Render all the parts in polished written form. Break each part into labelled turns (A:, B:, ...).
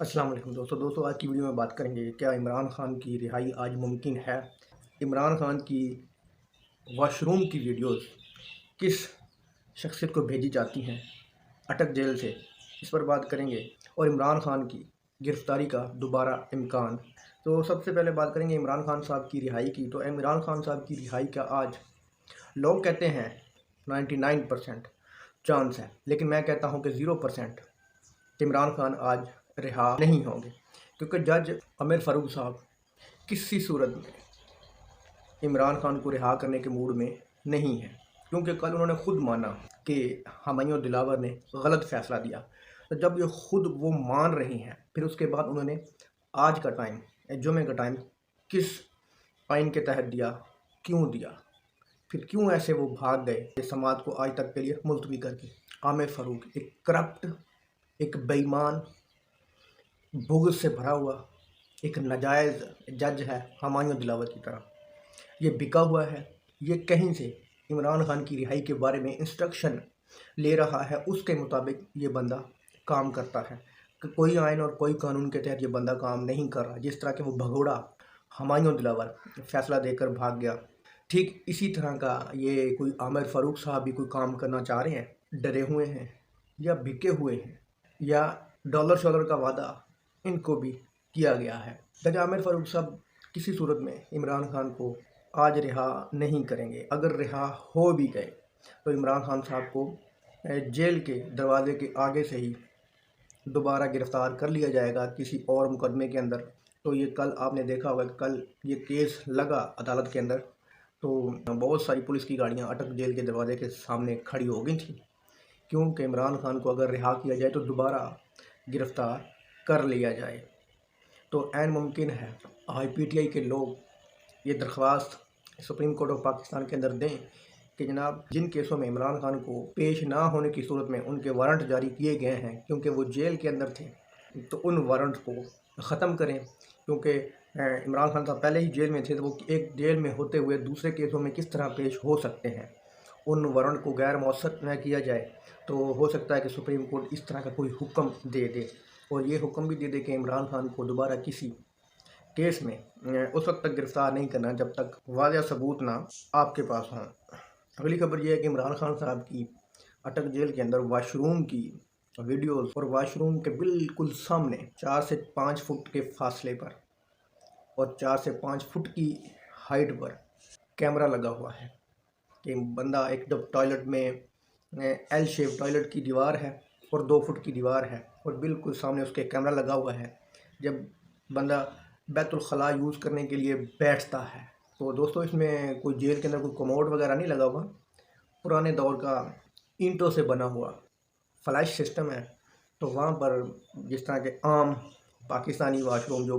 A: अस्सलाम वालेकुम दोस्तों आज की वीडियो में बात करेंगे क्या इमरान खान की रिहाई आज मुमकिन है। इमरान खान की वॉशरूम की वीडियोस किस शख्सियत को भेजी जाती हैं अटक जेल से, इस पर बात करेंगे। और इमरान खान की गिरफ्तारी का दोबारा इम्कान। तो सबसे पहले बात करेंगे इमरान खान साहब की रिहाई की। तो इमरान खान साहब की रिहाई का आज लोग कहते हैं 99% चांस है, लेकिन मैं कहता हूं कि 0% इमरान खान आज रिहा नहीं होंगे, क्योंकि जज आमिर फ़ारूक साहब किसी सूरत में इमरान खान को रिहा करने के मूड में नहीं है, क्योंकि कल उन्होंने खुद माना कि हुमायूं दिलावर ने गलत फ़ैसला दिया। तो जब ये खुद वो मान रही हैं, फिर उसके बाद उन्होंने आज का टाइम, जुमे का टाइम किस आइन के तहत दिया, क्यों दिया, फिर क्यों ऐसे वो भाग गए समाज को आज तक के लिए मुलतवी करके। आमिर फ़ारूक एक करप्ट, एक बेईमान, बुग़्ज़ से भरा हुआ एक नाजायज़ जज है हुमायूं दिलावर की तरह। ये बिका हुआ है, ये कहीं से इमरान खान की रिहाई के बारे में इंस्ट्रक्शन ले रहा है, उसके मुताबिक ये बंदा काम करता है कि कोई आइन और कोई कानून के तहत ये बंदा काम नहीं कर रहा। जिस तरह के वो भगोड़ा हुमायूं दिलावर फ़ैसला देकर भाग गया, ठीक इसी तरह का ये कोई आमिर फ़ारूक साहब भी कोई काम करना चाह रहे हैं, डरे हुए हैं या बिके हुए हैं, या डॉलर शॉलर का वादा इनको भी किया गया है। जज आमिर फ़ारूक साहब किसी सूरत में इमरान खान को आज रिहा नहीं करेंगे। अगर रिहा हो भी गए तो इमरान खान साहब को जेल के दरवाजे के आगे से ही दोबारा गिरफ़्तार कर लिया जाएगा किसी और मुकदमे के अंदर। तो ये कल आपने देखा होगा, कल ये केस लगा अदालत के अंदर, तो बहुत सारी पुलिस की गाड़ियाँ अटक जेल के दरवाजे के सामने खड़ी हो गई थी, क्योंकि इमरान खान को अगर रिहा किया जाए तो दोबारा गिरफ़्तार कर लिया जाए। तो ऐन मुमकिन है IPTI के लोग ये दरख्वास्त सुप्रीम कोर्ट ऑफ पाकिस्तान के अंदर दें कि जनाब, जिन केसों में इमरान खान को पेश ना होने की सूरत में उनके वारंट जारी किए गए हैं, क्योंकि वो जेल के अंदर थे, तो उन वारंट को ख़त्म करें। क्योंकि इमरान खान साहब पहले ही जेल में थे, तो वो एक जेल में होते हुए दूसरे केसों में किस तरह पेश हो सकते हैं। उन वारंट को गैर मौसर न किया जाए तो हो सकता है कि सुप्रीम कोर्ट इस तरह का कोई हुक्म दे दे, और ये हुक्म भी दे दे कि इमरान खान को दोबारा किसी केस में उस वक्त तक गिरफ़्तार नहीं करना जब तक वाज़ेह सबूत ना आपके पास हों। अगली खबर यह है कि इमरान खान साहब की अटक जेल के अंदर वॉशरूम की वीडियोस, और वॉशरूम के बिल्कुल सामने 4 से 5 फुट के फासले पर और 4 से 5 फुट की हाइट पर कैमरा लगा हुआ है कि बंदा एक जब टॉयलेट में एल शेप टॉयलेट की दीवार है और 2 फुट की दीवार है, और बिल्कुल सामने उसके कैमरा लगा हुआ है जब बंदा बैतुल खला यूज़ करने के लिए बैठता है। तो दोस्तों, इसमें कोई जेल के अंदर कोई कमोड वगैरह नहीं लगा हुआ, पुराने दौर का ईंटों से बना हुआ फ्लैश सिस्टम है। तो वहाँ पर जिस तरह के आम पाकिस्तानी वाशरूम जो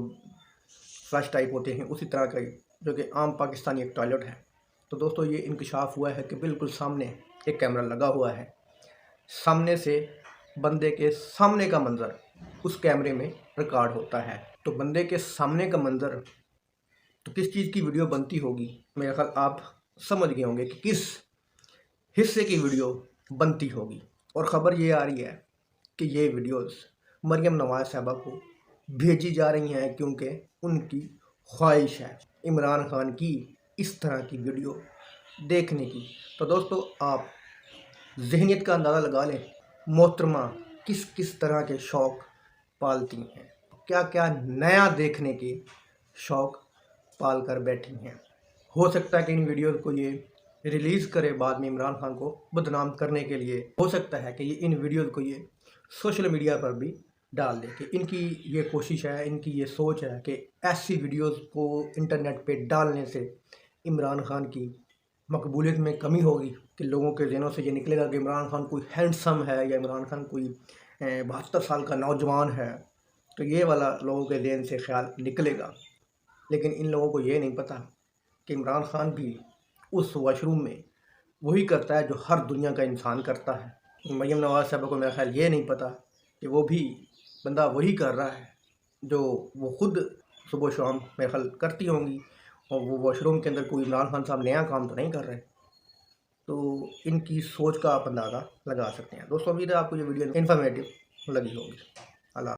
A: फ्लश टाइप होते हैं, उसी तरह का जो कि आम पाकिस्तानी एक टॉयलेट है। तो दोस्तों, ये इंकशाफ हुआ है कि बिल्कुल सामने एक कैमरा लगा हुआ है, सामने से बंदे के सामने का मंज़र उस कैमरे में रिकॉर्ड होता है। तो बंदे के सामने का मंज़र, तो किस चीज़ की वीडियो बनती होगी, मेरा ख्याल आप समझ गए होंगे कि किस हिस्से की वीडियो बनती होगी। और ख़बर ये आ रही है कि ये वीडियोस मरियम नवाज़ साहबा को भेजी जा रही हैं, क्योंकि उनकी ख्वाहिश है इमरान खान की इस तरह की वीडियो देखने की। तो दोस्तों, आप ज़हनियत का अंदाज़ा लगा लें, मोहतरमा किस किस तरह के शौक़ पालती हैं, क्या क्या नया देखने के शौक़ पाल कर बैठी हैं। हो सकता है कि इन वीडियोज़ को ये रिलीज़ करे बाद में इमरान खान को बदनाम करने के लिए। हो सकता है कि ये इन वीडियोज़ को ये सोशल मीडिया पर भी डाल दे, कि इनकी ये कोशिश है, इनकी ये सोच है कि ऐसी वीडियोज़ को इंटरनेट पे डालने से इमरान खान की मकबूलियत में कमी होगी, कि लोगों के ज़हनों से ये निकलेगा कि इमरान खान कोई हैंडसम है या इमरान खान कोई 72 साल का नौजवान है। तो ये वाला लोगों के ज़हन से ख्याल निकलेगा, लेकिन इन लोगों को ये नहीं पता कि इमरान खान भी उस वॉशरूम में वही करता है जो हर दुनिया का इंसान करता है। मरियम नवाज़ साहब को मेरा ख्याल ये नहीं पता कि वो भी बंदा वही कर रहा है जो वो खुद सुबह शाम मेरा ख्याल करती होंगी, और वो वॉशरूम के अंदर कोई इमरान खान साहब नया काम तो नहीं कर रहे। तो इनकी सोच का आप अंदाज़ा लगा सकते हैं। दोस्तों, उम्मीद है आपको ये वीडियो इन्फॉर्मेटिव लगी होगी।